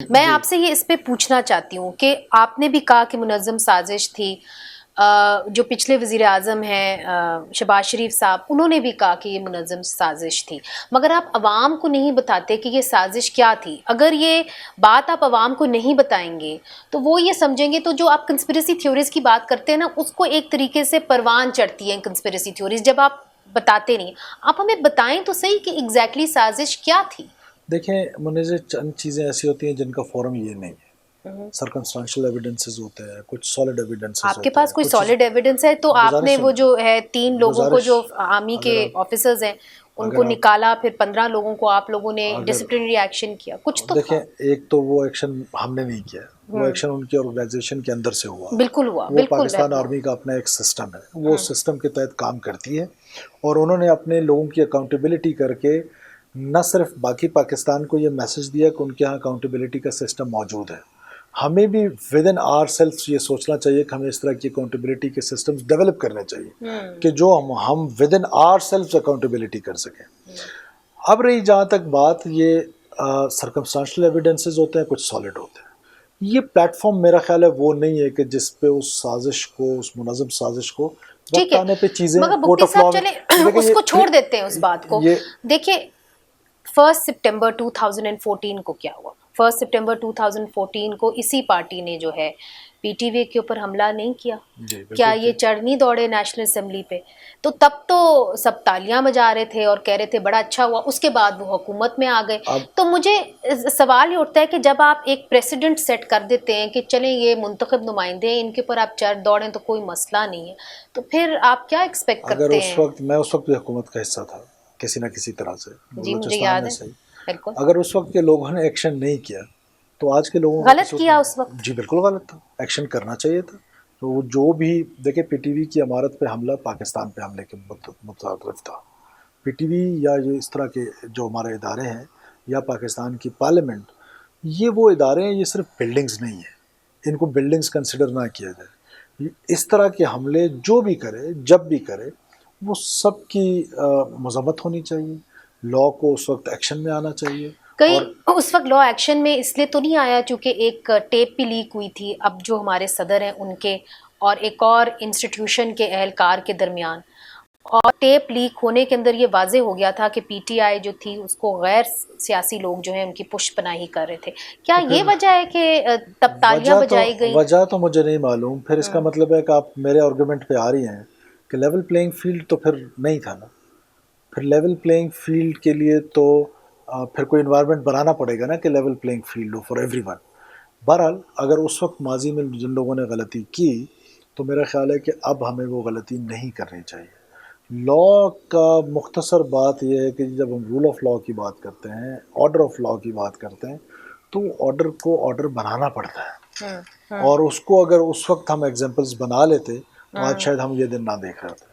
میں جی آپ سے یہ اس پہ پوچھنا چاہتی ہوں کہ آپ نے بھی کہا کہ منظم سازش تھی، جو پچھلے وزیر اعظم ہیں شہباز شریف صاحب، انہوں نے بھی کہا کہ یہ منظم سازش تھی، مگر آپ عوام کو نہیں بتاتے کہ یہ سازش کیا تھی۔ اگر یہ بات آپ عوام کو نہیں بتائیں گے تو وہ یہ سمجھیں گے، تو جو آپ کنسپریسی تھیوریز کی بات کرتے ہیں نا، اس کو ایک طریقے سے پروان چڑھتی ہیں کنسپریسی تھیوریز جب آپ بتاتے نہیں۔ آپ ہمیں بتائیں تو صحیح کہ ایگزیکٹلی سازش کیا تھی۔ دیکھیں منیزر، چند چیزیں ایسی ہوتی ہیں جن کا فورم یہ نہیں ہے۔ سرکمسٹانشل ایویڈنسز ہوتے ہیں، کچھ سالڈ ایویڈنسز آپ کے ہوتے پاس ہیں، کوئی کچھ سالڈ ایویڈنس ہے تو آپ نے گزارش وہ جو ہے 3 لوگوں کو گزارش جو آرمی کے اگر آپ آفیسرز ہیں ان کو اگر آپ نکالا، پھر 15 لوگوں کو آپ لوگوں نے اگر ڈسپلنری ایکشن کیا، کچھ تو دیکھیں، تھا۔ ایک تو وہ ایکشن ہم نے نہیں کیا، وہ ایکشن ان کی آرگنائزیشن کے اندر سے ہوا۔ بالکل ہوا، وہ بالکل پاکستان رہنما۔ آرمی کا اپنا ایک سسٹم ہے، وہ سسٹم کے تحت کام کرتی ہے، اور انہوں نے اپنے لوگوں کی اکاؤنٹیبلٹی کر کے نہ صرف باقی پاکستان کو یہ میسج دیا کہ ان کے ہاں اکاؤنٹیبلٹی کا سسٹم موجود ہے، ہمیں بھی ود ان آر سیلف یہ سوچنا چاہیے کہ ہمیں اس طرح کی اکاؤنٹیبلٹی کے سسٹمز ڈیولپ کرنے چاہیے کہ جو ہم within our self accountability کر سکیں۔ اب رہی جہاں تک بات، یہ سرکمسٹانشل ایویڈنسز ہوتے ہیں، کچھ سالڈ ہوتے ہیں۔ یہ پلیٹ فارم میرا خیال ہے وہ نہیں ہے کہ جس پہ اس سازش کو، اس منظم سازش کو ٹھیک وقت ہے، آنے پہ چیزیں مگر کورٹ بگٹی آف لا صاحب میں چلیں دیکھیں اس کو چھوڑ دیتے ہیں اس بات کو۔ یہ دیکھیں 1 سپٹمبر 2014 کو کیا ہوا؟ 1 سپٹمبر 2014 کو اسی پارٹی نے جو ہے پی ٹی وی کے اوپر حملہ نہیں کیا؟ جی کیا بالکل یہ چڑھ نہیں دوڑے نیشنل اسمبلی پہ؟ تو تب تو سب تالیاں بجا رہے تھے اور کہہ رہے تھے بڑا اچھا ہوا، اس کے بعد وہ حکومت میں آ گئے۔ اب تو مجھے سوال یہ اٹھتا ہے کہ جب آپ ایک پریسیڈنٹ سیٹ کر دیتے ہیں کہ چلیں یہ منتخب نمائندے ہیں، ان کے اوپر آپ چڑھ دوڑیں تو کوئی مسئلہ نہیں ہے، تو پھر آپ کیا ایکسپیکٹ اگر کرتے اس ہیں؟ وقت میں اس وقت بھی حکومت کا حصہ تھا کسی نہ کسی طرح سے، جی مجھے بلوچستان یاد میں ہے، صحیح، بالکل اگر اس وقت کے لوگوں نے ایکشن نہیں کیا تو آج کے لوگوں کا غلط قصور کیا نہیں۔ اس وقت۔ جی بالکل غلط تھا، ایکشن کرنا چاہیے تھا۔ تو وہ جو بھی دیکھیں، پی ٹی وی کی عمارت پہ حملہ پاکستان پہ حملے کے مترادف تھا۔ پی ٹی وی یا یہ اس طرح کے جو ہمارے ادارے ہیں یا پاکستان کی پارلیمنٹ، یہ وہ ادارے ہیں، یہ صرف بلڈنگز نہیں ہیں، ان کو بلڈنگز کنسیڈر نہ کیا جائے۔ اس طرح کے حملے جو بھی کرے، جب بھی کرے، وہ سب کی مذمت ہونی چاہیے، لاء کو اس وقت ایکشن میں آنا چاہیے۔ کئی اور اس وقت لا ایکشن میں اس لیے تو نہیں آیا چونکہ ایک ٹیپ بھی لیک ہوئی تھی اب جو ہمارے صدر ہیں ان کے اور ایک اور انسٹیٹیوشن کے اہلکار کے درمیان، اور ٹیپ لیک ہونے کے اندر یہ واضح ہو گیا تھا کہ پی ٹی آئی جو تھی اس کو غیر سیاسی لوگ جو ہیں ان کی پشت پناہی کر رہے تھے۔ کیا تو یہ پھر وجہ ہے کہ تب تالیاں بجائی گئیں؟ وجہ تو مجھے نہیں معلوم، پھر اس کا مطلب ہے کہ آپ میرے آرگومنٹ پہ آ رہی ہیں کہ لیول پلینگ فیلڈ تو پھر نہیں تھا نا۔ پھر لیول پلینگ فیلڈ کے لیے تو پھر کوئی انوائرمنٹ بنانا پڑے گا نا کہ level playing field who for every one. بہرحال اگر اس وقت ماضی میں جن لوگوں نے غلطی کی تو میرا خیال ہے کہ اب ہمیں وہ غلطی نہیں کرنی چاہیے۔ لاء کا مختصر بات یہ ہے کہ جب ہم رول آف لاء کی بات کرتے ہیں، آرڈر آف لاء کی بات کرتے ہیں، تو آرڈر کو آرڈر بنانا پڑتا ہے، اور اس کو اگر اس وقت ہم ایگزامپلس بنا لیتے تو آج شاید ہم یہ دن نہ دیکھ رہے تھے۔